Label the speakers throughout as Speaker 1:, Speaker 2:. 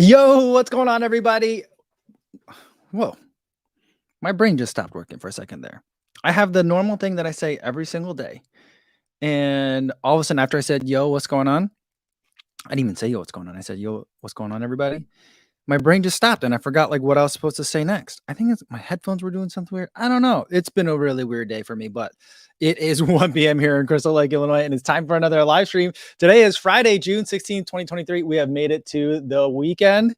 Speaker 1: Yo, what's going on, everybody? Whoa, my brain just stopped working for a second there. I have the normal thing that I say every single day. And all of a sudden, after I said, yo, what's going on? I didn't even say, yo, what's going on? I said, yo, what's going on, everybody? My brain just stopped and I forgot like what I was supposed to say next. I think my headphones were doing something weird. I don't know. It's been a really weird day for me, but it is 1 p.m. here in Crystal Lake, Illinois, and it's time for another live stream. Today is Friday, June 16th, 2023. We have made it to the weekend.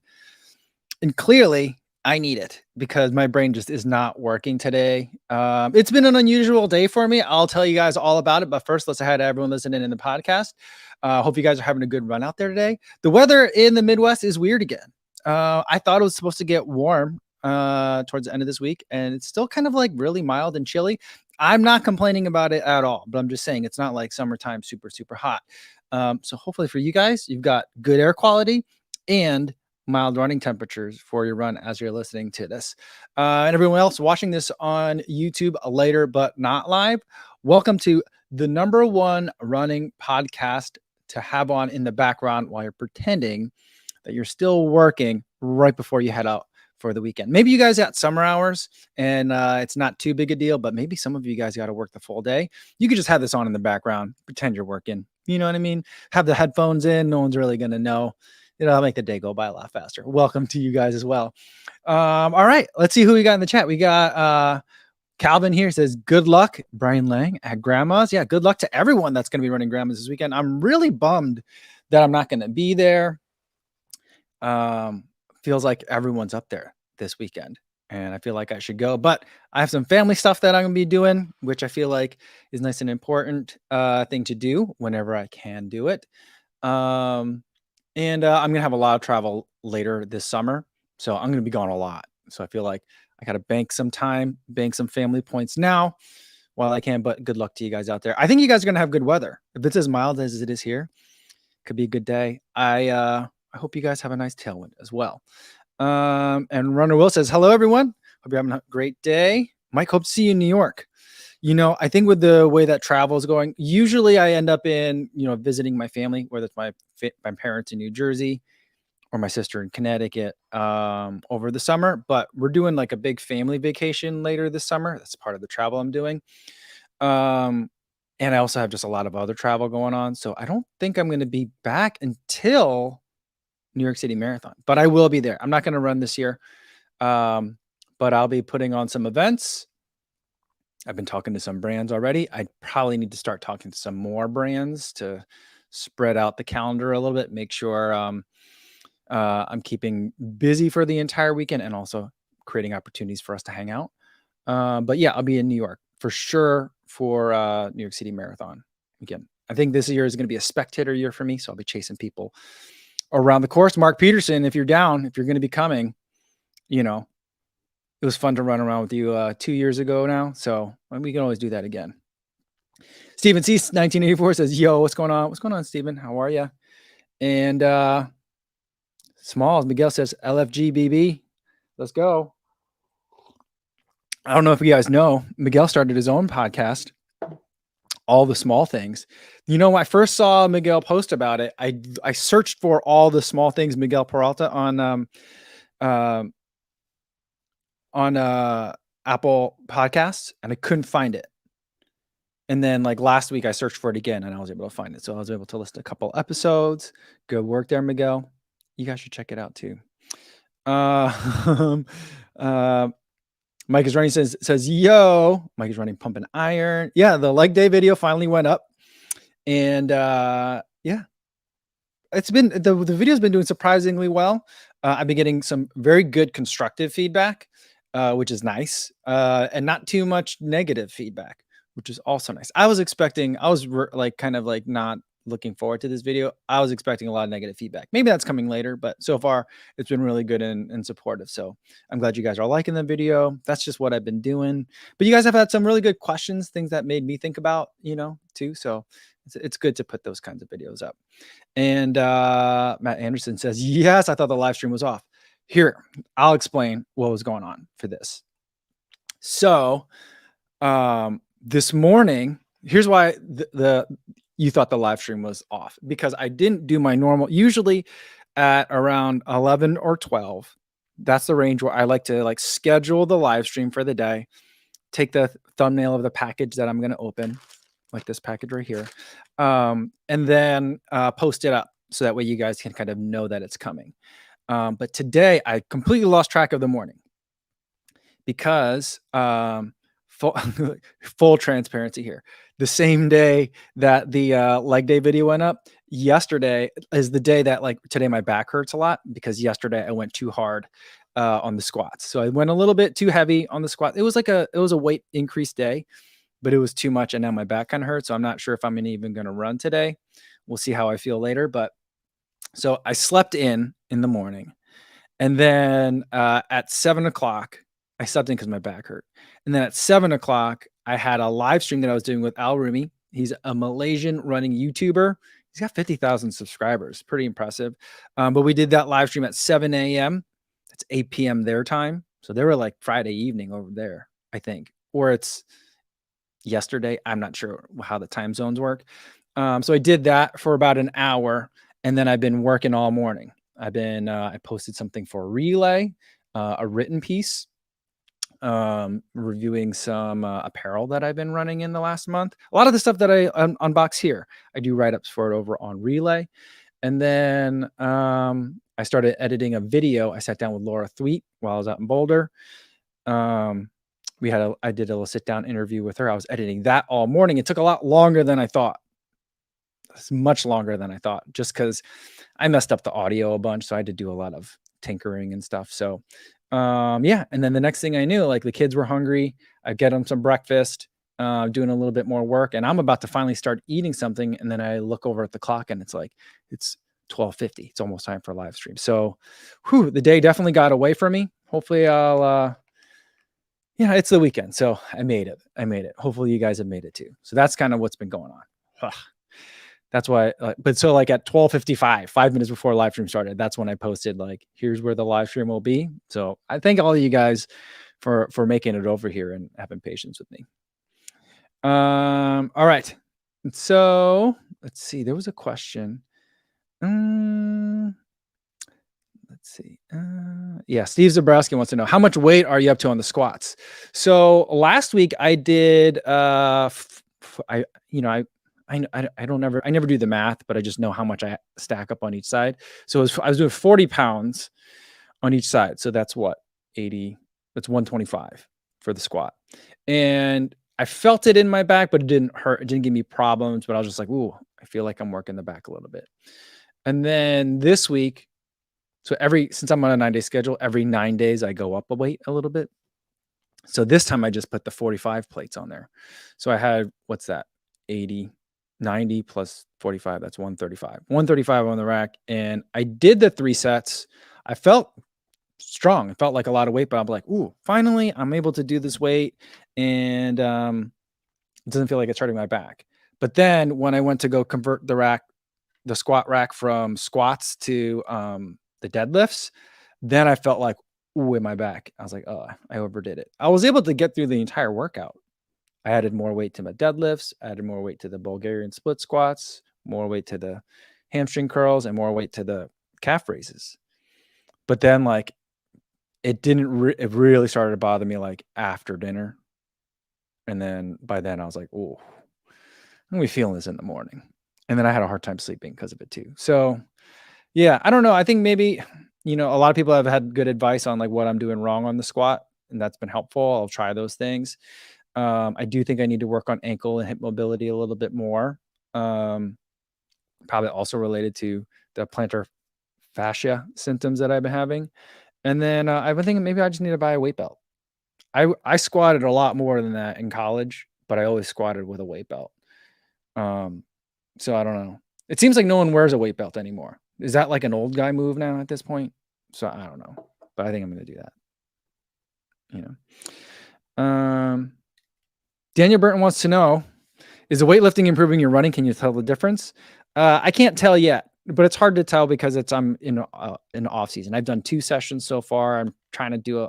Speaker 1: And clearly, I need it because my brain just is not working today. It's been an unusual day for me. I'll tell you guys all about it. But first, let's say hi to everyone listening in the podcast. Hope you guys are having a good run out there today. The weather in the Midwest is weird again. I thought it was supposed to get warm towards the end of this week, and it's still kind of like really mild and chilly. I'm not complaining about it at all, but I'm just saying it's not like summertime super, super hot. So hopefully for you guys, you've got good air quality and mild running temperatures for your run as you're listening to this. And everyone else watching this on YouTube later, but not live, welcome to the #1 running podcast to have on in the background while you're pretending that you're still working right before you head out for the weekend. Maybe you guys got summer hours and it's not too big a deal, but maybe some of you guys got to work the full day. You could just have this on in the background, pretend you're working. You know what I mean? Have the headphones in. No one's really going to know. It'll make the day go by a lot faster. Welcome to you guys as well. All right, let's see who we got in the chat. We got Calvin here says, good luck, Brian Lang at Grandma's. Yeah, good luck to everyone that's going to be running Grandma's this weekend. I'm really bummed that I'm not going to be there. Feels like everyone's up there this weekend and I feel like I should go, but I have some family stuff that I'm going to be doing, which I feel like is nice and important thing to do whenever I can do it. And I'm going to have a lot of travel later this summer. So I'm going to be gone a lot. So I feel like I got to bank some time, bank some family points now while I can. But good luck to you guys out there. I think you guys are going to have good weather. If it's as mild as it is here, could be a good day. I hope you guys have a nice tailwind as well. And Runner Will says, hello, everyone. Hope you're having a great day. Mike, hope to see you in New York. You know, I think with the way that travel is going, usually I end up in, visiting my family, whether it's my parents in New Jersey or my sister in Connecticut over the summer. But we're doing like a big family vacation later this summer. That's part of the travel I'm doing. And I also have just a lot of other travel going on. So I don't think I'm going to be back until New York City Marathon, but I will be there. I'm not going to run this year, but I'll be putting on some events. I've been talking to some brands already. I probably need to start talking to some more brands to spread out the calendar a little bit, make sure I'm keeping busy for the entire weekend and also creating opportunities for us to hang out. But yeah, I'll be in New York for sure for New York City Marathon. Again, I think this year is going to be a spectator year for me. So I'll be chasing people around the course. Mark Peterson, if you're down, if you're going to be coming, it was fun to run around with you 2 years ago now. So we can always do that again. Steven C. 1984 says, yo, what's going on? What's going on, Steven? How are you? And Smalls, Miguel says, LFGBB. Let's go. I don't know if you guys know, Miguel started his own podcast, All the Small Things. When I first saw Miguel post about it, I searched for All the Small Things Miguel Peralta on Apple Podcasts, and I couldn't find it. And then like last week, I searched for it again, and I was able to find it. So I was able to list a couple episodes. Good work there, Miguel. You guys should check it out too. Mike is running says, yo, Mike is running Pump and Iron. Yeah, the leg day video finally went up. And yeah, it's been, the video's been doing surprisingly well. I've been getting some very good constructive feedback, which is nice. And not too much negative feedback, which is also nice. I was kind of not looking forward to this video. I was expecting a lot of negative feedback. Maybe that's coming later, but so far it's been really good and supportive. So I'm glad you guys are liking the video. That's just what I've been doing. But you guys have had some really good questions, things that made me think about, too. So it's good to put those kinds of videos up. And Matt Anderson says, yes, I thought the live stream was off. Here, I'll explain what was going on for this. So this morning, here's why you thought the live stream was off, because I didn't do my normal. Usually at around 11 or 12. That's the range where I like to like schedule the live stream for the day, take the thumbnail of the package that I'm going to open, like this package right here, and then post it up so that way you guys can kind of know that it's coming. But today I completely lost track of the morning because full, full transparency here. The same day that the leg day video went up, yesterday is the day that like today my back hurts a lot because yesterday I went too hard on the squats. So I went a little bit too heavy on the squat. It was a weight increase day, but it was too much and now my back kind of hurts. So I'm not sure if I'm even going to run today. We'll see how I feel later. But so I slept in the morning. And then at 7 o'clock, I slept in because my back hurt. And then at 7 o'clock, I had a live stream that I was doing with Al Rumi. He's a Malaysian running YouTuber. He's got 50,000 subscribers. Pretty impressive. But we did that live stream at 7 a.m. That's 8 p.m. their time. So they were like Friday evening over there, I think. Or it's yesterday. I'm not sure how the time zones work. So I did that for about an hour. And then I've been working all morning. I posted something for Relay, a written piece, reviewing some apparel that I've been running in the last month. A lot of the stuff that I unbox here, I do write-ups for it over on Relay. And then I started editing a video. I sat down with Laura Thweet while I was out in Boulder. I did a little sit-down interview with her. I was editing that all morning. It took a lot longer than I thought. It's much longer than I thought, just because I messed up the audio a bunch. So I had to do a lot of tinkering and stuff. So yeah. And then the next thing I knew, like the kids were hungry. I get them some breakfast, doing a little bit more work, and I'm about to finally start eating something. And then I look over at the clock and it's 12:50. It's almost time for live stream. So the day definitely got away from me. Hopefully it's the weekend. So I made it. Hopefully you guys have made it too. So that's kind of what's been going on. Ugh. That's why, but so like at 12:55, 5 minutes before live stream started, that's when I posted like, here's where the live stream will be. So I thank all of you guys for making it over here and having patience with me. All right. So let's see. There was a question. Let's see. Yeah, Steve Zabrowski wants to know, how much weight are you up to on the squats? So last week I did I never do the math, but I just know how much I stack up on each side. So I was doing 40 pounds on each side. So that's what, 80, that's 125 for the squat. And I felt it in my back, but it didn't hurt. It didn't give me problems, but I was just like, ooh, I feel like I'm working the back a little bit. And then this week, since I'm on a 9-day schedule, every 9 days I go up a weight a little bit. So this time I just put the 45 plates on there. So I had, what's that? 80, 90 plus 45, that's 135. 135 on the rack. And I did the 3 sets. I felt strong. It felt like a lot of weight, but I'm like, ooh, finally I'm able to do this weight. And it doesn't feel like it's hurting my back. But then when I went to go convert the squat rack from squats to the deadlifts, then I felt like, ooh, in my back. I was like, oh, I overdid it. I was able to get through the entire workout. I added more weight to my deadlifts, added more weight to the Bulgarian split squats, more weight to the hamstring curls, and more weight to the calf raises. But then like it it really started to bother me like after dinner. And then by then I was like, oh, I'm gonna be feeling this in the morning. And then I had a hard time sleeping because of it too. So yeah, I don't know. I think maybe, a lot of people have had good advice on like what I'm doing wrong on the squat, and that's been helpful. I'll try those things. I do think I need to work on ankle and hip mobility a little bit more. Probably also related to the plantar fascia symptoms that I've been having. And then I've been thinking maybe I just need to buy a weight belt. I squatted a lot more than that in college, but I always squatted with a weight belt. So I don't know. It seems like no one wears a weight belt anymore. Is that like an old guy move now at this point? So I don't know, but I think I'm going to do that. Daniel Burton wants to know, is the weightlifting improving your running? Can you tell the difference? I can't tell yet, but it's hard to tell because I'm in off season. I've done 2 sessions so far. I'm trying to do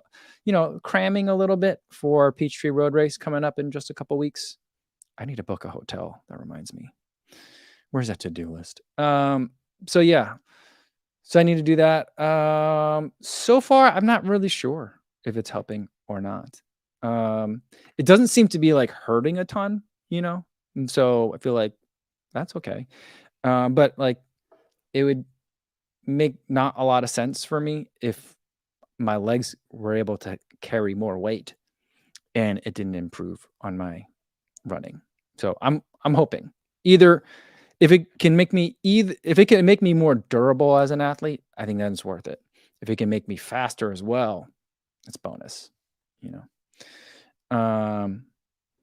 Speaker 1: cramming a little bit for Peachtree Road Race coming up in just a couple weeks. I need to book a hotel. That reminds me. Where's that to-do list? So yeah. So I need to do that. So far, I'm not really sure if it's helping or not. It doesn't seem to be like hurting a ton, you know? And so I feel like that's okay. But like it would make not a lot of sense for me if my legs were able to carry more weight and it didn't improve on my running. So I'm hoping either if it can make me more durable as an athlete, I think that's worth it. If it can make me faster as well, it's bonus, you know.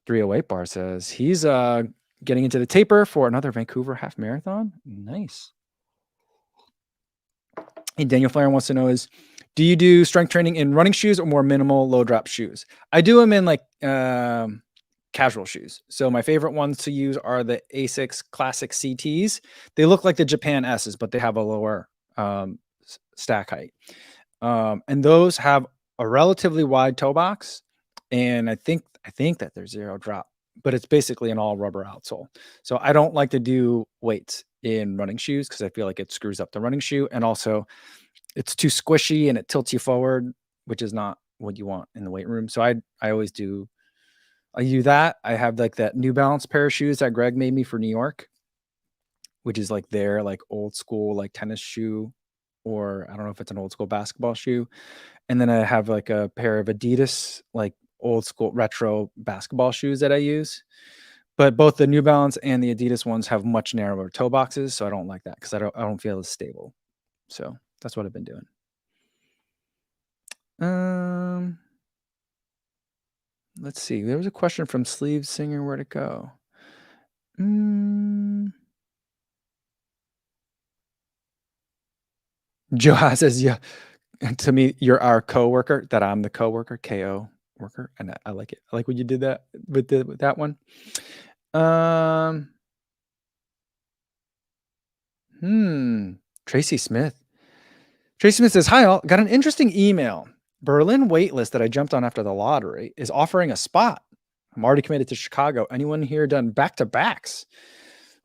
Speaker 1: 308 bar says he's getting into the taper for another Vancouver half marathon. Nice. And Daniel Flair wants to know do you do strength training in running shoes or more minimal low drop shoes? I do them in like casual shoes. So my favorite ones to use are the Asics Classic CTs. They look like the Japan S's, but they have a lower stack height. And those have a relatively wide toe box. And I think that they're 0 drop, but it's basically an all rubber outsole. So I don't like to do weights in running shoes because I feel like it screws up the running shoe. And also it's too squishy and it tilts you forward, which is not what you want in the weight room. So I always do that. I have like that New Balance pair of shoes that Greg made me for New York, which is like their like old school like tennis shoe, or I don't know if it's an old school basketball shoe. And then I have like a pair of Adidas like old school retro basketball shoes that I use. But both the New Balance and the Adidas ones have much narrower toe boxes, so I don't like that because I don't feel as stable. So that's what I've been doing. Let's see. There was a question from Sleeve Singer. Where'd it go? Joe says, yeah, to me, you're our coworker, that I'm the coworker, KO worker. And I like it. I like when you did that with that one. Tracy Smith. Tracy Smith says, hi all, got an interesting email. Berlin waitlist that I jumped on after the lottery is offering a spot. I'm already committed to Chicago. Anyone here done back-to-backs?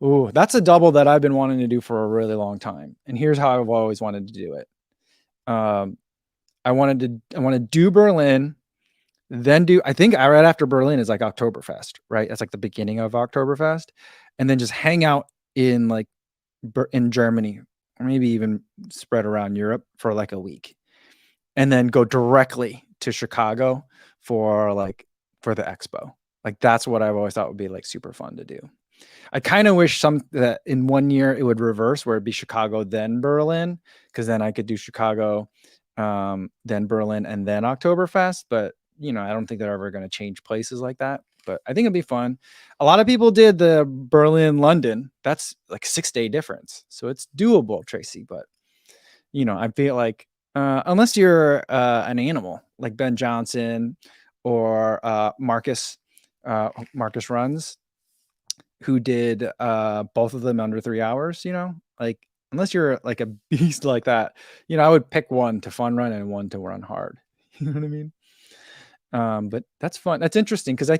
Speaker 1: Ooh, that's a double that I've been wanting to do for a really long time. And here's how I've always wanted to do it. I want to do Berlin, then I think right after Berlin is like Oktoberfest, right? That's like the beginning of Oktoberfest. And then just hang out in like in Germany, or maybe even spread around Europe for like a week. And then go directly to Chicago for the expo. Like that's what I've always thought would be like super fun to do. I kind of wish that in 1 year it would reverse where it'd be Chicago, then Berlin, because then I could do Chicago, then Berlin, and then Oktoberfest. But I don't think they're ever going to change places like that. But I think it'd be fun. A lot of people did the Berlin, London. That's like 6-day difference, so it's doable, Tracy. But I feel like unless you're an animal like Ben Johnson or Marcus Runs, who did both of them under 3 hours, like unless you're like a beast like that, I would pick one to fun run and one to run hard. You know what I mean? But that's fun. That's interesting because I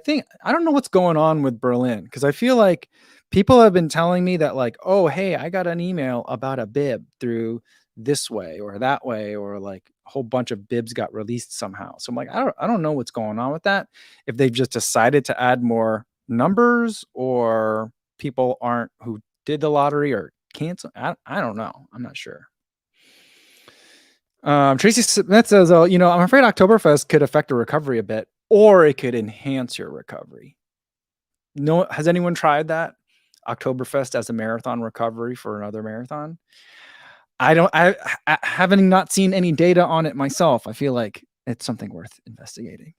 Speaker 1: don't know what's going on with Berlin, because I feel like people have been telling me that like, oh, hey, I got an email about a bib through this way or that way, or like a whole bunch of bibs got released somehow. So I'm like, I don't know what's going on with that. If they've just decided to add more numbers, or people aren't who did the lottery or cancel. I don't know. I'm not sure. Tracy Smith says, I'm afraid Oktoberfest could affect a recovery a bit, or it could enhance your recovery. No, has anyone tried that? Oktoberfest as a marathon recovery for another marathon? I haven't not seen any data on it myself. I feel like it's something worth investigating.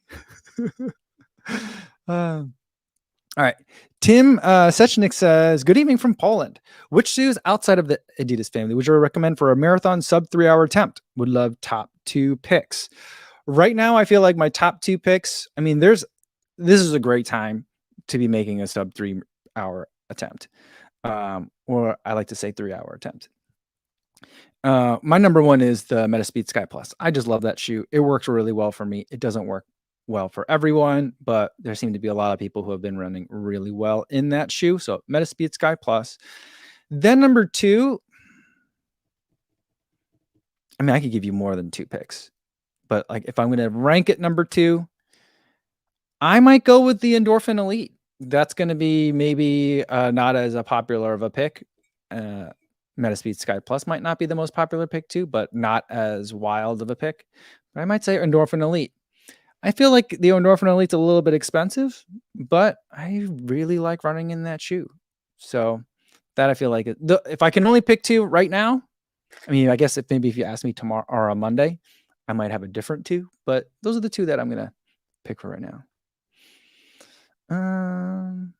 Speaker 1: All right. Tim Sechnik says, good evening from Poland. Which shoes outside of the Adidas family would you recommend for a marathon sub 3 hour attempt? Would love top 2 picks. Right now, I feel like my top 2 picks, this is a great time to be making a sub 3 hour attempt. Or I like to say 3 hour attempt. My number one is the Metaspeed Sky Plus. I just love that shoe. It works really well for me. It doesn't work well for everyone, but there seem to be a lot of people who have been running really well in that shoe. So Metaspeed Sky Plus. Then number 2, I mean, I could give you more than 2 picks, but, like, if I'm gonna rank it number 2, I might go with the Endorphin Elite. That's gonna be maybe, not as a popular of a pick. Uh, Metaspeed Sky Plus might not be the most popular pick too, but not as wild of a pick. But I might say Endorphin Elite. I feel like the Endorphin Elite's a little bit expensive, but I really like running in that shoe. So that I feel like if I can only pick 2 right now, I mean, I guess if you ask me tomorrow or on Monday, I might have a different 2, but those are the 2 that I'm gonna pick for right now. Um,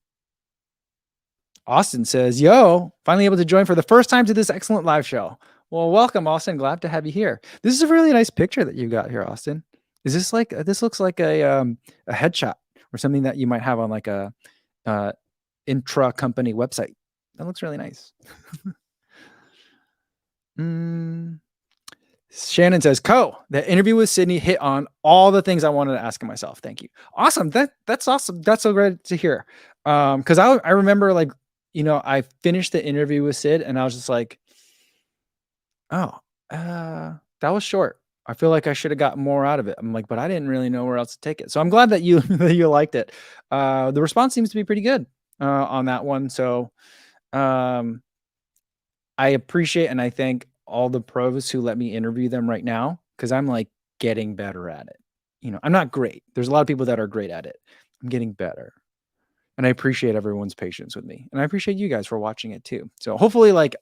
Speaker 1: Austin says, "Yo, finally able to join for the first time to this excellent live show." Well, welcome, Austin. Glad to have you here. This is a really nice picture that you got here, Austin. Is this like this looks like a headshot or something that you might have on like a uh, intra company website? That looks really nice. Mm. Shannon says, the interview with Sydney hit on all the things I wanted to ask myself. Thank you. Awesome. That's awesome. That's so great to hear. Because I remember like, I finished the interview with Sid and I was just like, oh, that was short. I feel like I should have got more out of it. I'm like, but I didn't really know where else to take it. So I'm glad that you that you liked it. The response seems to be pretty good on that one. So um, I appreciate and I thank all the pros who let me interview them right now because I'm like getting better at it. I'm not great. There's a lot of people that are great at it. I'm getting better. And I appreciate everyone's patience with me. And I appreciate you guys for watching it too. So hopefully like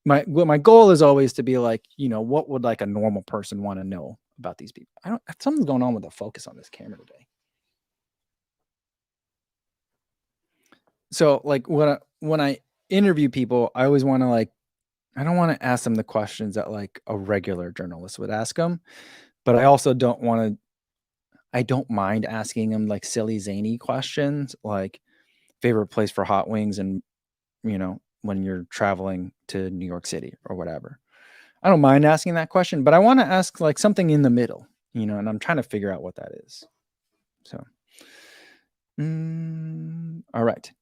Speaker 1: my goal is always to be like, what would like a normal person want to know about these people? Something's going on with the focus on this camera today. So like when I interview people, I always want to like I don't want to ask them the questions that like a regular journalist would ask them, but I also I don't mind asking them like silly zany questions like favorite place for hot wings and when you're traveling to New York City or whatever. I don't mind asking that question, but I want to ask like something in the middle, and I'm trying to figure out what that is. So, all right.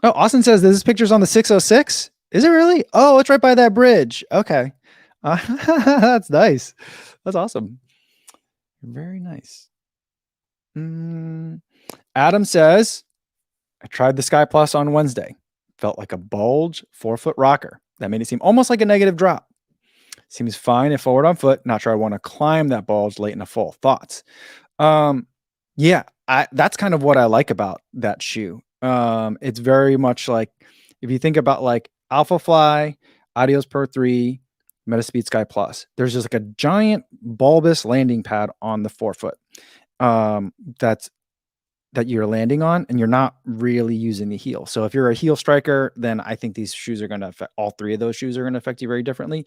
Speaker 1: Oh, Austin says this picture's on the 606. Is it really? Oh, it's right by that bridge. Okay. That's nice. That's awesome. Very nice. Adam says, I tried the Sky Plus on Wednesday. Felt like a bulge 4-foot rocker. That made it seem almost like a negative drop. Seems fine if forward on foot. Not sure I want to climb that bulge late in the full. Thoughts? Yeah, that's kind of what I like about that shoe. It's very much like if you think about like Alpha Fly, Adios Pro 3, Metaspeed Sky Plus, there's just like a giant bulbous landing pad on the forefoot. That's that you're landing on and you're not really using the heel. So if you're a heel striker, then I think these shoes are going to affect all 3 of those shoes are going to affect you very differently.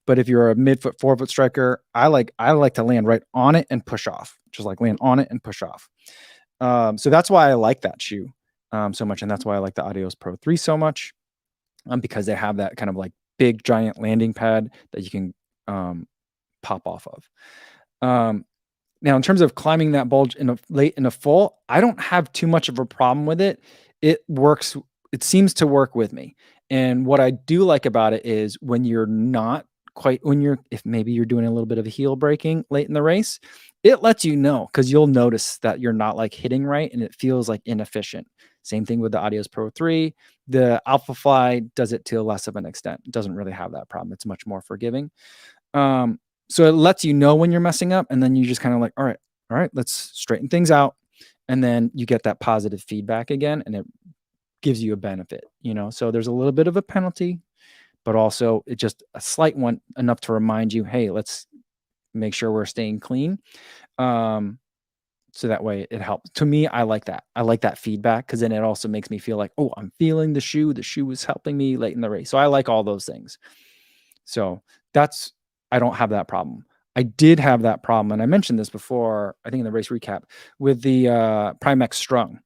Speaker 1: But if you're a midfoot, forefoot striker, I like to land right on it and push off, just like land on it and push off. So that's why I like that shoe so much. And that's why I like the Adios Pro 3 so much because they have that kind of like big giant landing pad that you can pop off of. Now, in terms of climbing that bulge late in a full, I don't have too much of a problem with it. It works. It seems to work with me. And what I do like about it is when you're not if maybe you're doing a little bit of a heel breaking late in the race, it lets you know because you'll notice that you're not like hitting right and it feels like inefficient. Same thing with the Adios Pro 3. The Alpha Fly does it to less of an extent. It doesn't really have that problem. It's much more forgiving. So it lets you know when you're messing up, and then you just kind of like, all right, let's straighten things out. And then you get that positive feedback again, and it gives you a benefit, So there's a little bit of a penalty, but also it's just a slight one enough to remind you, hey, let's make sure we're staying clean. So that way it helps. To me, I like that. I like that feedback because then it also makes me feel like, oh, I'm feeling the shoe. The shoe is helping me late in the race. So I like all those things. So I don't have that problem. I did have that problem, and I mentioned this before, I think in the race recap, with the Primex Strung.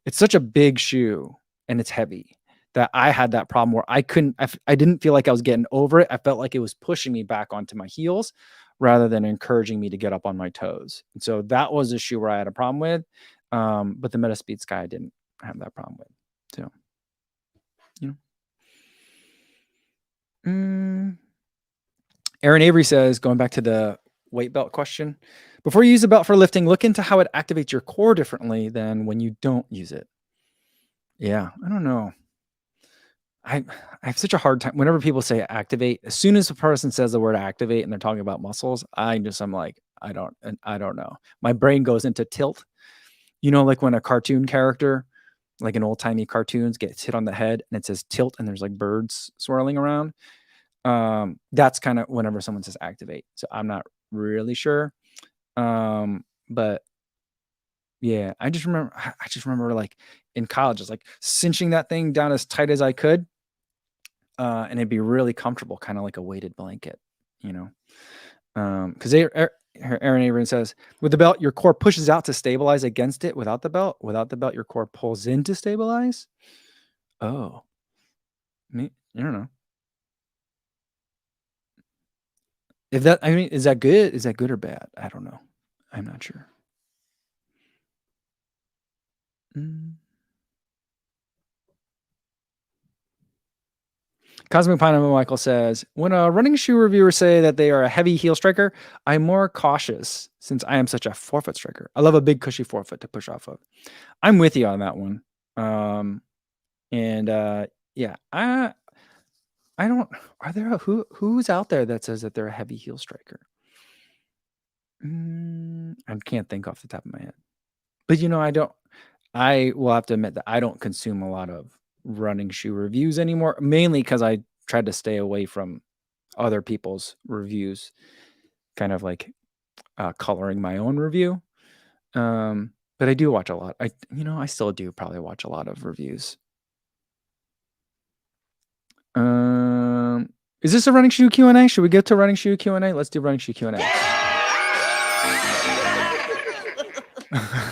Speaker 1: It's such a big shoe, and it's heavy, that I had that problem where I didn't feel like I was getting over it. I felt like it was pushing me back onto my heels rather than encouraging me to get up on my toes. And so that was a shoe where I had a problem with, but the Metaspeed Sky I didn't have that problem with. So, you know. Aaron Avery says, going back to the weight belt question, before you use a belt for lifting, look into how it activates your core differently than when you don't use it. Yeah, I don't know. I have such a hard time whenever people say activate. As soon as a person says the word activate and they're talking about muscles, I'm like, I don't know. My brain goes into tilt. Like when a cartoon character, like in old timey cartoons, gets hit on the head and it says tilt and there's like birds swirling around. That's kind of whenever someone says activate. So I'm not really sure. But yeah, I just remember like in college, just like cinching that thing down as tight as I could. And it'd be really comfortable, kind of like a weighted blanket, you know. Because Aaron Abrams says, with the belt, your core pushes out to stabilize against it. Without the belt, your core pulls in to stabilize. Oh, I don't know. Is that good? Is that good or bad? I don't know. I'm not sure. Mm. Cosmic Pineapple Michael says, when a running shoe reviewer say that they are a heavy heel striker, I'm more cautious since I am such a forefoot striker. I love a big cushy forefoot to push off of. I'm with you on that one. Yeah, I don't. Are there who's out there that says that they're a heavy heel striker? I can't think off the top of my head. But I don't. I will have to admit that I don't consume a lot of running shoe reviews anymore, mainly because I tried to stay away from other people's reviews, kind of like coloring my own review. But I do watch a lot. I still do probably watch a lot of reviews. Is this a running shoe Q&A? Should we get to running shoe Q&A? Let's do running shoe Q&A.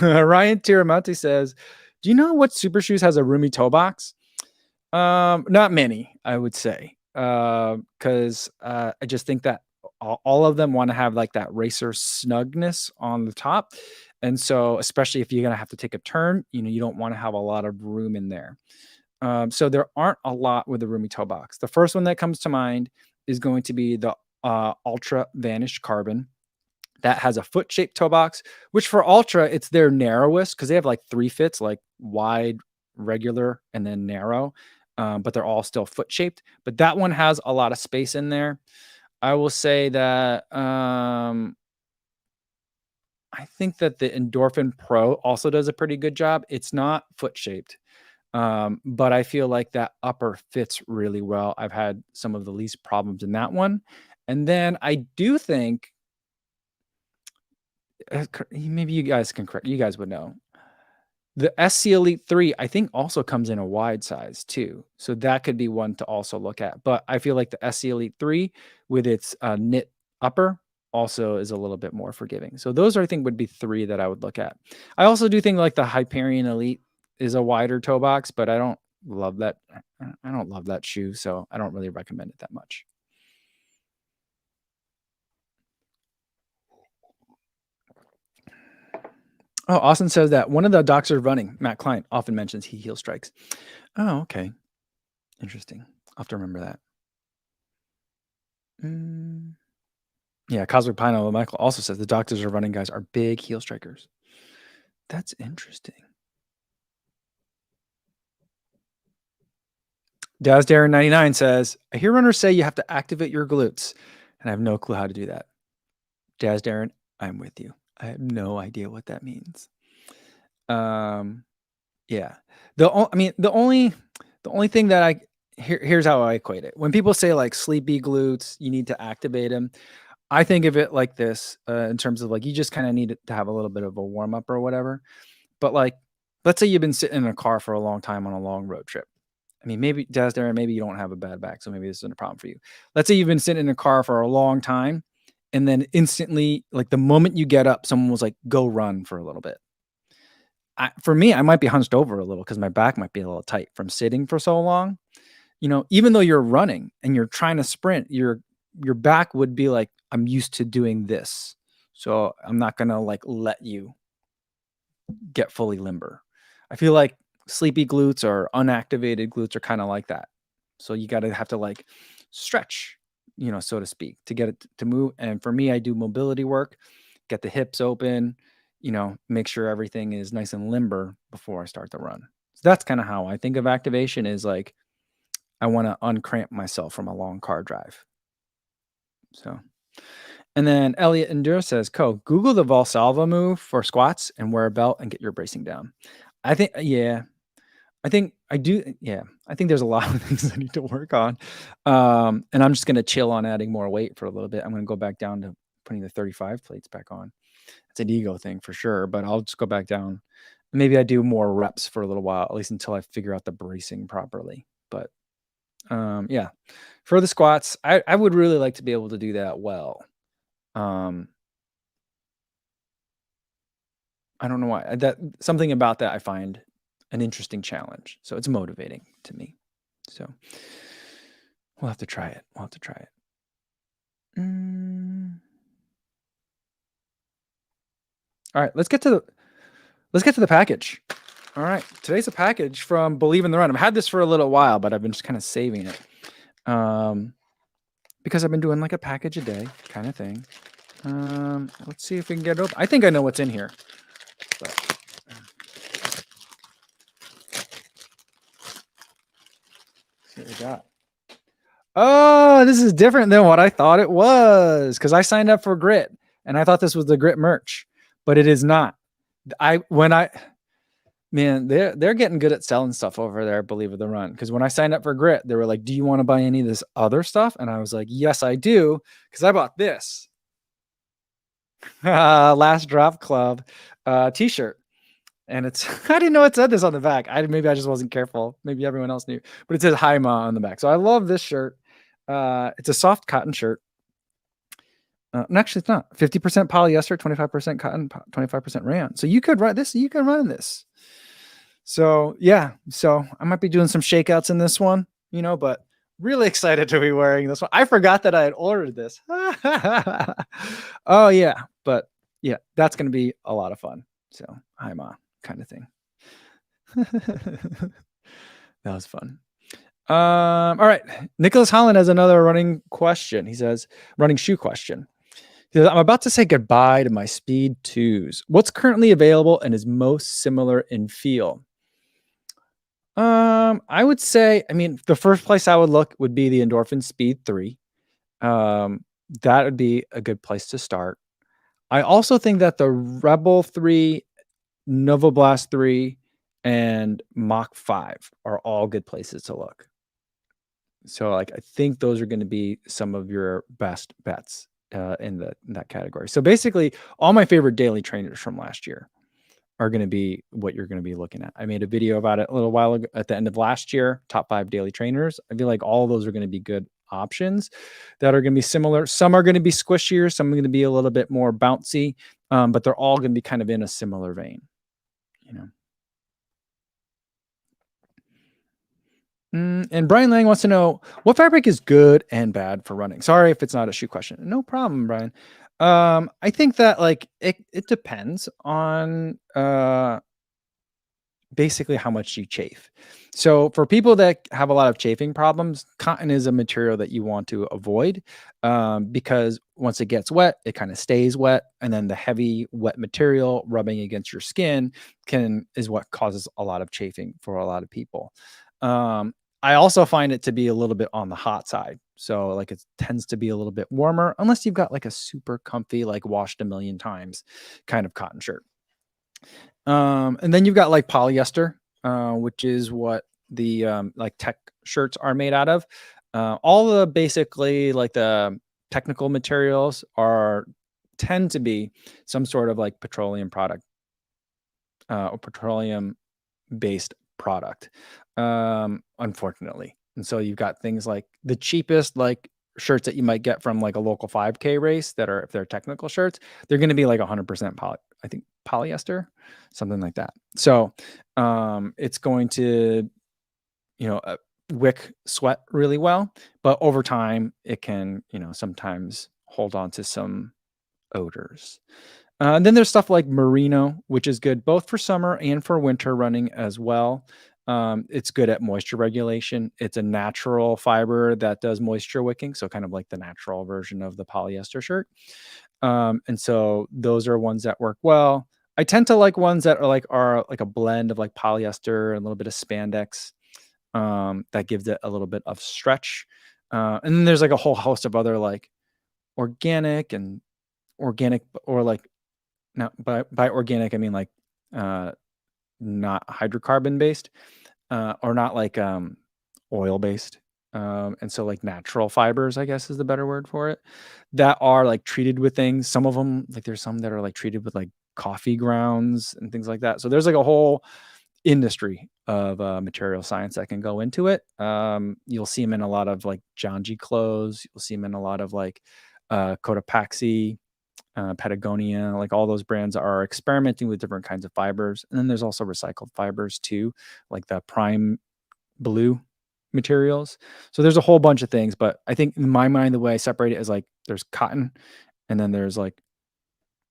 Speaker 1: Ryan Tiramonte says, do you know what Super Shoes has a roomy toe box? Not many, I would say. Because I just think that all of them want to have like that racer snugness on the top. And so, especially if you're going to have to take a turn, you don't want to have a lot of room in there. So there aren't a lot with the roomy toe box. The first one that comes to mind is going to be the Ultra Vanish Carbon. That has a foot-shaped toe box, which for Ultra, it's their narrowest because they have like 3 fits, like wide, regular, and then narrow. But they're all still foot-shaped. But that one has a lot of space in there. I will say that I think that the Endorphin Pro also does a pretty good job. It's not foot-shaped. But I feel like that upper fits really well. I've had some of the least problems in that one. And then I do think maybe you guys can correct. You guys would know. The SC Elite 3, I think, also comes in a wide size too. So that could be one to also look at. But I feel like the SC Elite 3 with its knit upper also is a little bit more forgiving. So those I think would be 3 that I would look at. I also do think like the Hyperion Elite is a wider toe box, but I don't love that. I don't love that shoe, so I don't really recommend it that much. Oh, Austin says that one of the doctors running, Matt Klein, often mentions he heel strikes. Oh, okay. Interesting. I'll have to remember that. Yeah, Cosmic Pineapple Michael also says the doctors are running guys are big heel strikers. That's interesting. Daz Darren 99 says, I hear runners say you have to activate your glutes, and I have no clue how to do that. Daz Darren, I'm with you. I have no idea what that means. Yeah. The only thing that here's how I equate it. When people say like sleepy glutes, you need to activate them. I think of it like this, in terms of like you just kind of need to have a little bit of a warm up or whatever. But like, let's say you've been sitting in a car for a long time on a long road trip. I mean, maybe maybe you don't have a bad back, so maybe this isn't a problem for you. Let's say you've been sitting in a car for a long time, and then instantly, like the moment you get up, someone was like, "Go run for a little bit." For me, I might be hunched over a little because my back might be a little tight from sitting for so long. Even though you're running and you're trying to sprint, your back would be like, I'm used to doing this, so I'm not gonna like let you get fully limber. I feel like sleepy glutes or unactivated glutes are kind of like that. So you gotta have to like stretch, so to speak, to get it to move. And for me, I do mobility work, get the hips open, make sure everything is nice and limber before I start the run. So that's kind of how I think of activation is like, I want to uncramp myself from a long car drive. So, and then Elliot Endure says, Google the Valsalva move for squats and wear a belt and get your bracing down. I think, yeah, I think I do. Yeah, I think there's a lot of things I need to work on. And I'm just going to chill on adding more weight for a little bit. I'm going to go back down to putting the 35 plates back on. It's an ego thing for sure, but I'll just go back down. Maybe I do more reps for a little while, at least until I figure out the bracing properly. But yeah, for the squats, I would really like to be able to do that well. I don't know why. That something about that I find an interesting challenge. So it's motivating to me. So we'll have to try it. All right, let's get to the package. All right, today's a package from Believe in the Run. I've had this for a little while, but I've been just kind of saving it because I've been doing like a package a day kind of thing. Let's see if we can get it open. I think I know what's in here. But see what we got. Oh, this is different than what I thought it was because I signed up for Grit and I thought this was the Grit merch, but it is not. Man, they're getting good at selling stuff over there, Believe in the Run. Because when I signed up for Grit, they were like, "Do you want to buy any of this other stuff?" And I was like, "Yes, I do," because I bought this Last Drop Club T-shirt, and it's I didn't know it said this on the back. Maybe I just wasn't careful. Maybe everyone else knew, but it says "Hi Ma" on the back. So I love this shirt. It's a soft cotton shirt. Actually, it's not 50% polyester, 25% cotton, 25% rayon. So you could run this. You can run this. So yeah, so I might be doing some shakeouts in this one, but really excited to be wearing this one. I forgot that I had ordered this. Oh yeah, but yeah, that's going to be a lot of fun. So hi Ma kind of thing. That was fun. All right. Nicholas Holland has another running question. He says, running shoe question. He says, I'm about to say goodbye to my Speed 2s. What's currently available and is most similar in feel? I would say, the first place I would look would be the Endorphin Speed 3. That would be a good place to start. I also think that the Rebel 3, Novablast 3, and Mach 5 are all good places to look. So, I think those are going to be some of your best bets in that category. So basically, all my favorite daily trainers from last year are going to be what you're going to be looking at. I made a video about it a little while ago at the end of last year, top 5 daily trainers. I feel like all of those are going to be good options that are going to be similar. Some are going to be squishier, some are going to be a little bit more bouncy, but they're all going to be kind of in a similar vein, And Brian Lang wants to know what fabric is good and bad for running. Sorry if it's not a shoe question. No problem, Brian. I think that it depends on basically how much you chafe. So for people that have a lot of chafing problems, cotton is a material that you want to avoid because once it gets wet, it kind of stays wet, and then the heavy wet material rubbing against your skin is what causes a lot of chafing for a lot of people. I also find it to be a little bit on the hot side. So it tends to be a little bit warmer unless you've got a super comfy, washed a million times kind of cotton shirt. And then you've got polyester, which is what the tech shirts are made out of. All the basically the technical materials tend to be some sort of petroleum product or petroleum based product, unfortunately. And so you've got things like the cheapest shirts that you might get from a local 5K race that are, if they're technical shirts, they're going to be 100% polyester, something like that. So it's going to wick sweat really well, but over time it can sometimes hold on to some odors. And then there's stuff like merino, which is good both for summer and for winter running as well. It's good at moisture regulation. It's a natural fiber that does moisture wicking, so kind of like the natural version of the polyester shirt. And so those are ones that work well. I tend to like ones that are like a blend of like polyester and a little bit of spandex, that gives it a little bit of stretch. And then there's like a whole host of other like organic and organic or like not by organic I mean like uh not hydrocarbon based, or not like oil based. And so like natural fibers, I guess is the better word for it, that are like treated with things. Some of them, like there's some that are like treated with like coffee grounds and things like that. So there's like a whole industry of material science that can go into it. You'll see them in a lot of like John G clothes. You'll see them in a lot of like Cotopaxi, Patagonia, like all those brands are experimenting with different kinds of fibers. And then there's also recycled fibers too, like the Prime Blue materials. So there's a whole bunch of things, but I think in my mind, the way I separate it is like there's cotton, and then there's like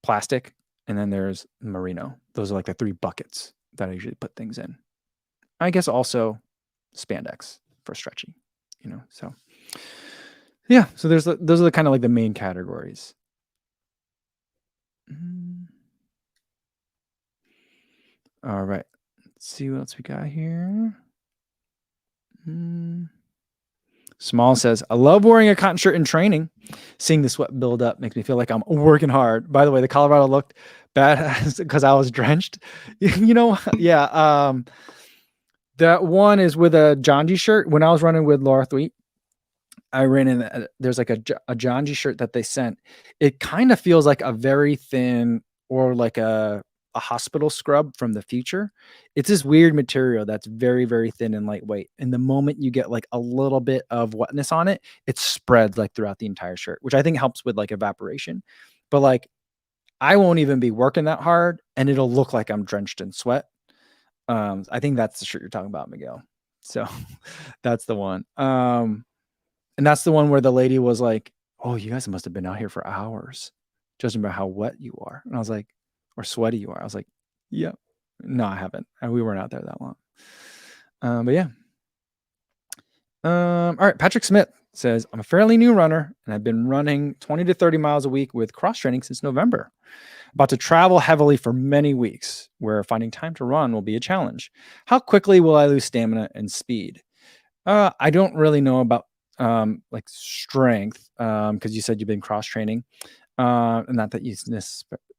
Speaker 1: plastic, and then there's merino. Those are like the three buckets that I usually put things in. I guess also spandex for stretchy, So yeah, so those are the kind of like the main categories. Mm. All right. Let's see what else we got here. Small says, I love wearing a cotton shirt in training. Seeing the sweat build up makes me feel like I'm working hard. By the way, the Colorado looked bad because I was drenched. Yeah. That one is with a John G shirt. When I was running with Laura Thweet, I ran in. There's like a John G shirt that they sent. It kind of feels like a very thin or like a hospital scrub from the future. It's this weird material that's very, very thin and lightweight. And the moment you get like a little bit of wetness on it, it spreads like throughout the entire shirt, which I think helps with like evaporation. But like I won't even be working that hard and it'll look like I'm drenched in sweat. I think that's the shirt you're talking about, Miguel. So that's the one. And that's the one where the lady was like, "Oh, you guys must have been out here for hours, judging by how wet you are." And I was like, or sweaty you are. I was like, "Yeah, no, I haven't. And we weren't out there that long." But yeah. All right. Patrick Smith says, I'm a fairly new runner and I've been running 20 to 30 miles a week with cross training since November. About to travel heavily for many weeks, where finding time to run will be a challenge. How quickly will I lose stamina and speed? I don't really know about like strength, because you said you've been cross training, and not that you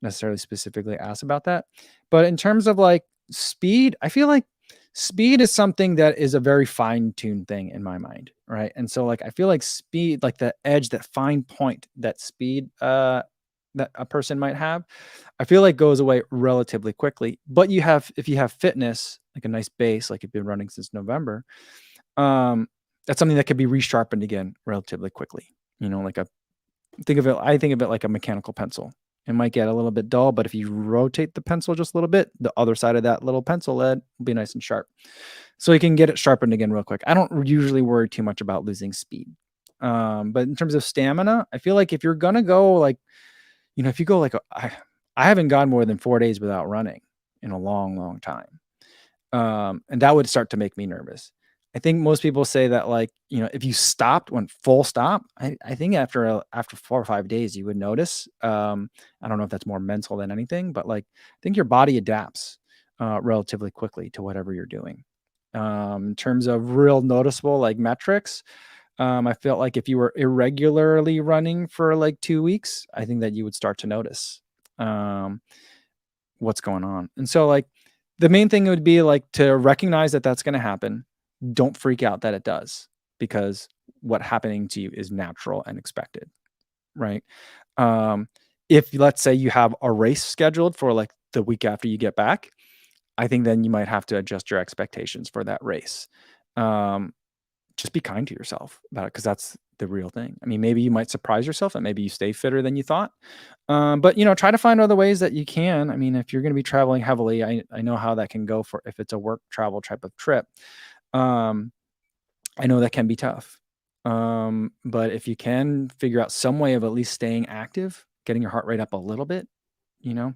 Speaker 1: necessarily specifically asked about that. But in terms of like speed, I feel like speed is something that is a very fine-tuned thing in my mind, right? And so like I feel like speed, like the edge, that fine point, that speed that a person might have, I feel like goes away relatively quickly. But if you have fitness, like a nice base, like you've been running since November, um, that's something that could be resharpened again relatively quickly. Like I think of it like a mechanical pencil. It might get a little bit dull, but if you rotate the pencil just a little bit, the other side of that little pencil lead will be nice and sharp. So you can get it sharpened again real quick. I don't usually worry too much about losing speed. But in terms of stamina, I feel like if you're gonna go like, if you go like I haven't gone more than 4 days without running in a long, long time. And that would start to make me nervous. I think most people say that like, if you went full stop, I think after 4 or 5 days, you would notice. I don't know if that's more mental than anything, but like, I think your body adapts relatively quickly to whatever you're doing. In terms of real noticeable like metrics, I felt like if you were irregularly running for like 2 weeks, I think that you would start to notice what's going on. And so like the main thing would be like to recognize that that's going to happen. Don't freak out that it does, because what happening to you is natural and expected, right? If let's say you have a race scheduled for like the week after you get back, I think then you might have to adjust your expectations for that race. Just be kind to yourself about it, because that's the real thing. I mean, maybe you might surprise yourself and maybe you stay fitter than you thought. But try to find other ways that you can. I mean, if you're going to be traveling heavily, I know how that can go for if it's a work travel type of trip. I know that can be tough. But if you can figure out some way of at least staying active, getting your heart rate up a little bit, you know,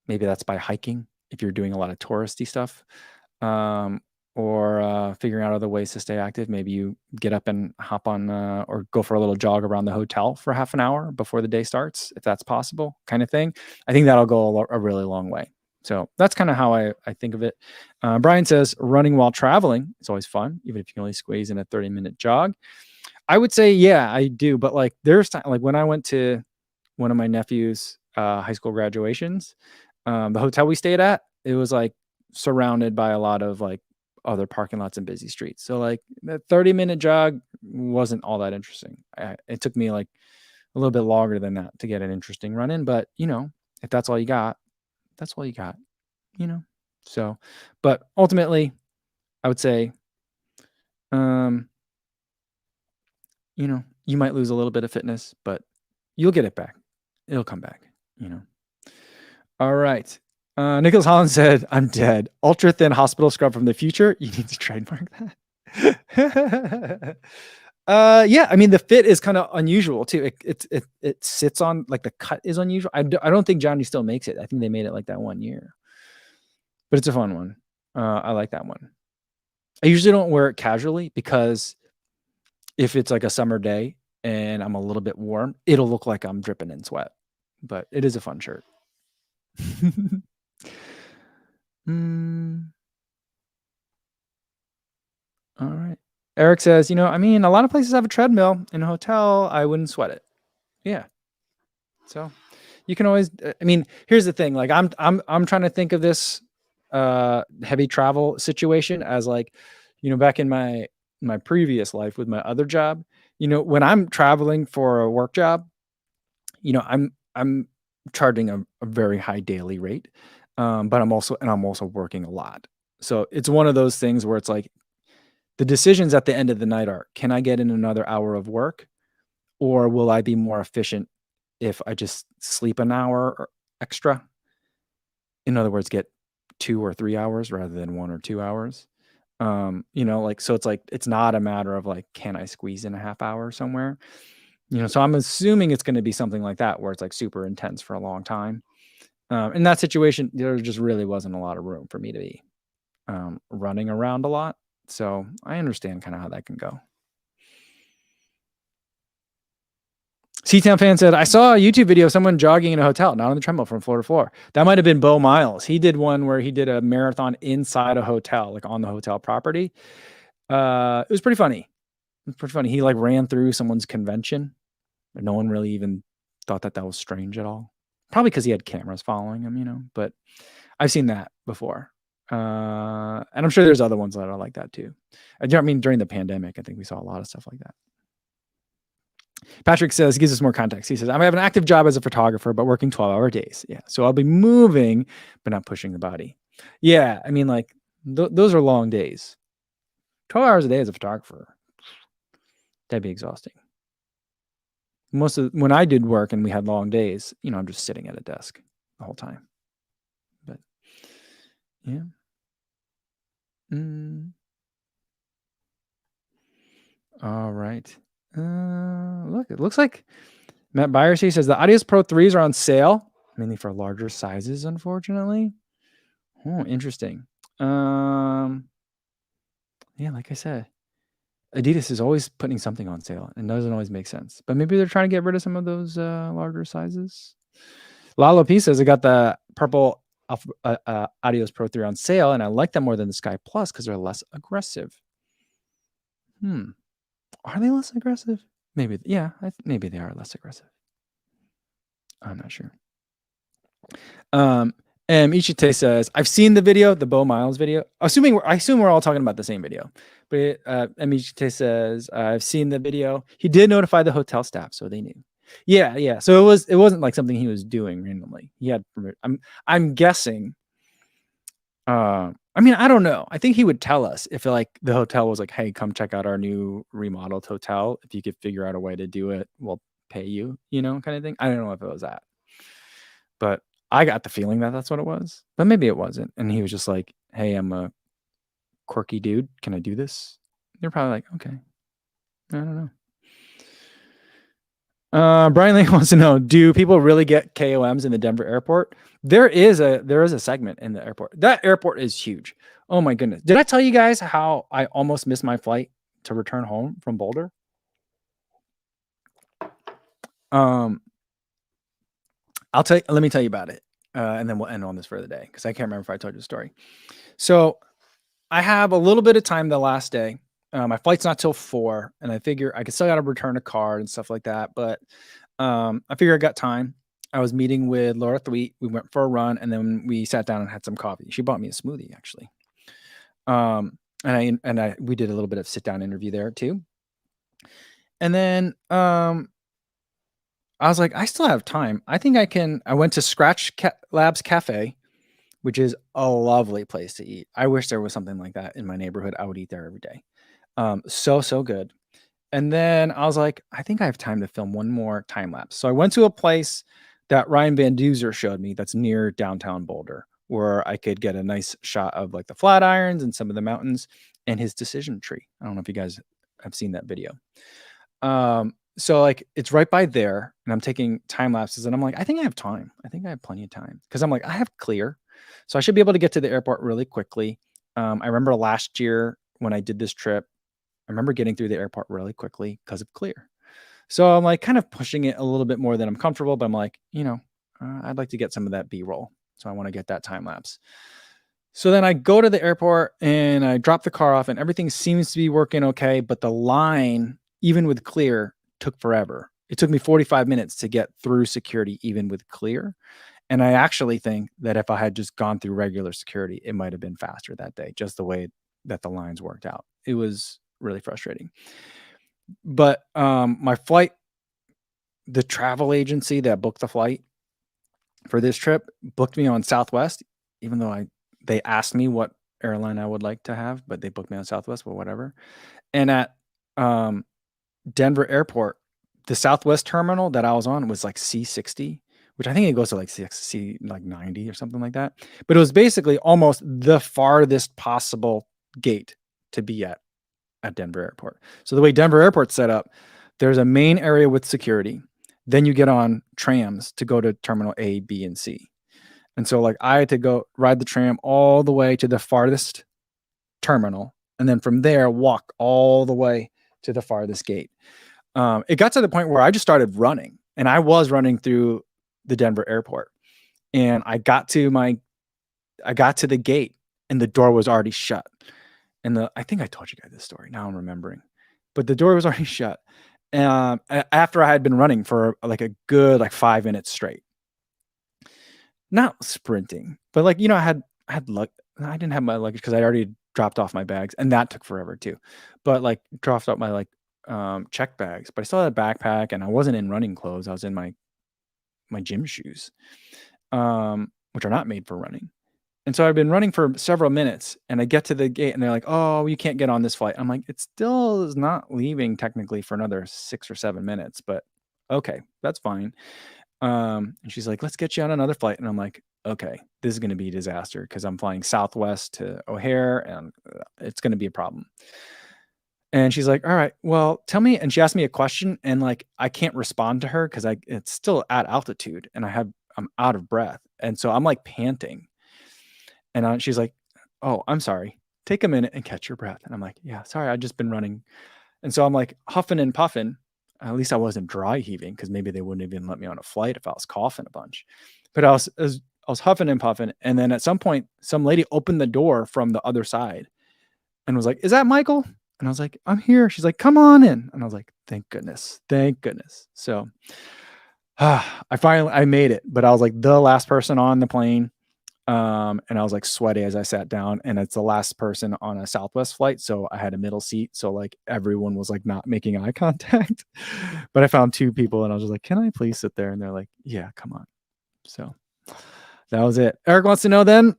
Speaker 1: maybe that's by hiking if you're doing a lot of touristy stuff. or figuring out other ways to stay active. Maybe you get up and hop on or go for a little jog around the hotel for half an hour before the day starts, if that's possible, kind of thing. I think that'll go a really long way. So that's kind of how I think of it. Brian says running while traveling is always fun, even if you can only squeeze in a 30-minute jog. I would say, yeah, I do. But like there's time, like when I went to one of my nephew's high school graduations, the hotel we stayed at, it was like surrounded by a lot of like other parking lots and busy streets. So like the 30-minute jog wasn't all that interesting. It took me like a little bit longer than that to get an interesting run in. But if that's all you got, that's all you got, So, but ultimately, I would say, you might lose a little bit of fitness, but you'll get it back. It'll come back, All right. Nicholas Holland said, I'm dead. Ultra thin hospital scrub from the future. You need to trademark that. Yeah, I mean, the fit is kind of unusual too. It sits on, like, the cut is unusual. I don't think Johnny still makes it. I think they made it like that one year, but it's a fun one. I like that one. I usually don't wear it casually because if it's like a summer day and I'm a little bit warm, it'll look like I'm dripping in sweat, but it is a fun shirt. All right. Eric says, I mean, a lot of places have a treadmill. In a hotel, I wouldn't sweat it. Yeah. So you can always, I mean, here's the thing. Like I'm trying to think of this heavy travel situation as like, back in my previous life with my other job, when I'm traveling for a work job, I'm charging a very high daily rate. But I'm also working a lot. So it's one of those things where it's like the decisions at the end of the night are, can I get in another hour of work, or will I be more efficient if I just sleep an hour extra? In other words, get 2 or 3 hours rather than 1 or 2 hours. So it's like, it's not a matter of like, can I squeeze in a half hour somewhere? So I'm assuming it's going to be something like that, where it's like super intense for a long time. In that situation, there just really wasn't a lot of room for me to be running around a lot. So I understand kind of how that can go. C-Town fan said, I saw a YouTube video of someone jogging in a hotel, not on the treadmill, from floor to floor. That might have been Bo Miles. He did one where he did a marathon inside a hotel, like on the hotel property. It was pretty funny. He like ran through someone's convention. No one really even thought that was strange at all. Probably because he had cameras following him, but I've seen that before. And I'm sure there's other ones that are like that too. I mean, during the pandemic, I think we saw a lot of stuff like that. Patrick says, gives us more context. He says, I have an active job as a photographer, but working 12-hour days. Yeah. So I'll be moving, but not pushing the body. Yeah. I mean, like those are long days. 12 hours a day as a photographer, that'd be exhausting. When I did work and we had long days, I'm just sitting at a desk the whole time. But yeah. All right. Look, it looks like Matt Byers says the Audios Pro 3s are on sale, mainly for larger sizes, unfortunately. Oh, interesting. Yeah, like I said, Adidas is always putting something on sale and doesn't always make sense. But maybe they're trying to get rid of some of those larger sizes. Lalo P says I got the purple Audios Pro 3 on sale, and I like them more than the Sky Plus because they're less aggressive. Are they less aggressive? Maybe. Yeah, maybe they are less aggressive. I'm not sure. Ichite says, I've seen the video, the Bo Miles video. I assume we're all talking about the same video. But Ichite says, I've seen the video. He did notify the hotel staff, so they knew. Yeah. So it wasn't like something he was doing randomly. He had. I'm guessing. I mean, I don't know. I think he would tell us if like the hotel was like, hey, come check out our new remodeled hotel. If you could figure out a way to do it, we'll pay you, kind of thing. I don't know if it was that, but I got the feeling that that's what it was, but maybe it wasn't. And he was just like, hey, I'm a quirky dude. Can I do this? They're probably like, okay. I don't know. Brian Lake wants to know, do people really get KOMs in the Denver airport? There is a segment in the airport. That airport is huge. Oh my goodness. Did I tell you guys how I almost missed my flight to return home from Boulder? Um, let me tell you about it. And then we'll end on this for the day because I can't remember if I told you the story. So I have a little bit of time the last day. My flight's not till 4, and I figure I still got to return a card and stuff like that. But I figure I got time. I was meeting with Laura Thweet. We went for a run, and then we sat down and had some coffee. She bought me a smoothie, actually. And we did a little bit of sit down interview there too. And then I was like, I still have time. I think I went to Scratch Labs Cafe, which is a lovely place to eat. I wish there was something like that in my neighborhood. I would eat there every day. So good. And then I was like, I think I have time to film one more time lapse. So I went to a place that Ryan Van Duzer showed me that's near downtown Boulder, where I could get a nice shot of like the Flatirons and some of the mountains and his decision tree. I don't know if you guys have seen that video. So like it's right by there, and I'm taking time lapses, and I'm like, I think I have time. I think I have plenty of time because I'm like, I have Clear, so I should be able to get to the airport really quickly. I remember last year when I did this trip, I remember getting through the airport really quickly because of Clear. So I'm like kind of pushing it a little bit more than I'm comfortable, but I'm like, I'd like to get some of that B-roll. So I want to get that time lapse. So then I go to the airport and I drop the car off and everything seems to be working okay. But the line, even with Clear, took forever. It took me 45 minutes to get through security, even with Clear. And I actually think that if I had just gone through regular security, it might have been faster that day, just the way that the lines worked out. It was really frustrating. But my flight, the travel agency that booked the flight for this trip booked me on Southwest, even though they asked me what airline I would like to have, but they booked me on Southwest, but whatever. And at Denver Airport, the Southwest terminal that I was on was like C60, which I think it goes to like C like 90 or something like that. But it was basically almost the farthest possible gate to be at Denver Airport. So the way Denver Airport's set up, there's a main area with security. Then you get on trams to go to terminal A, B, and C. And so like I had to go ride the tram all the way to the farthest terminal. And then from there, walk all the way to the farthest gate. It got to the point where I just started running, and I was running through the Denver airport, and I got to the gate and the door was already shut. And I think I told you guys this story. Now I'm remembering, but the door was already shut. After I had been running for like a good 5 minutes straight, not sprinting, but I had luck. I didn't have my luggage because I already dropped off my bags, and that took forever too. But dropped off my check bags, but I still had a backpack, and I wasn't in running clothes. I was in my gym shoes, which are not made for running. And so I've been running for several minutes, and I get to the gate, and they're like, "Oh, you can't get on this flight." I'm like, "It still is not leaving technically for another 6 or 7 minutes, but okay, that's fine." And she's like, "Let's get you on another flight." And I'm like, "Okay, this is going to be a disaster because I'm flying Southwest to O'Hare, and it's going to be a problem." And she's like, "All right, well, tell me." And she asked me a question, and I can't respond to her because it's still at altitude, and I'm out of breath, and so I'm panting. And she's like, "Oh, I'm sorry. Take a minute and catch your breath." And I'm like, "Yeah, sorry, I've just been running." And so I'm huffing and puffing. At least I wasn't dry heaving because maybe they wouldn't even let me on a flight if I was coughing a bunch. But I was huffing and puffing. And then at some point, some lady opened the door from the other side and was like, "Is that Michael?" And I was like, "I'm here." She's like, "Come on in." And I was like, "Thank goodness. Thank goodness." So I made it, but I was the last person on the plane. And I was sweaty as I sat down, and it's the last person on a Southwest flight. So I had a middle seat. So everyone was not making eye contact, but I found 2 people, and I was just like, "Can I please sit there?" And they're like, "Yeah, come on." So that was it. Eric wants to know then,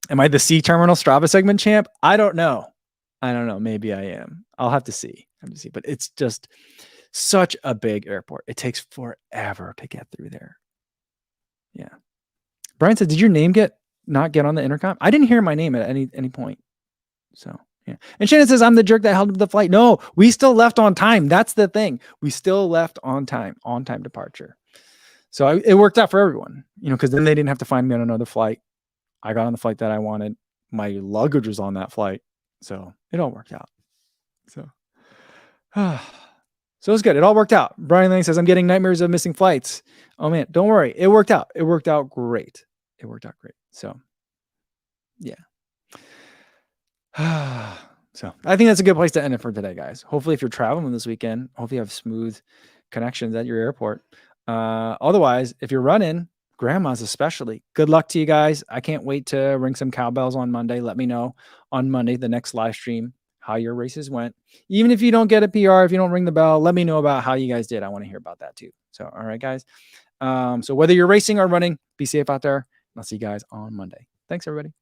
Speaker 1: am I the C terminal Strava segment champ? I don't know. Maybe I am. I'll have to see. But it's just such a big airport. It takes forever to get through there. Yeah. Brian said, "Did your name not get on the intercom?" I didn't hear my name at any point. So yeah. And Shannon says, "I'm the jerk that held up the flight." No, we still left on time. That's the thing. We still left on time departure. So it worked out for everyone, because then they didn't have to find me on another flight. I got on the flight that I wanted. my luggage was on that flight. So it all worked out. So, so it's good. It all worked out. Brian Lang says, I'm getting nightmares of missing flights. Oh man, don't worry. It worked out. It worked out great. It worked out great. So yeah. So I think that's a good place to end it for today, guys. Hopefully if you're traveling this weekend, hopefully you have smooth connections at your airport. Otherwise, if you're running, grandmas especially, good luck to you guys. I can't wait to ring some cowbells on Monday. Let me know on Monday, the next live stream, how your races went. Even if you don't get a PR, if you don't ring the bell, let me know about how you guys did. I want to hear about that too. So, all right, guys. So whether you're racing or running, be safe out there. I'll see you guys on Monday. Thanks, everybody.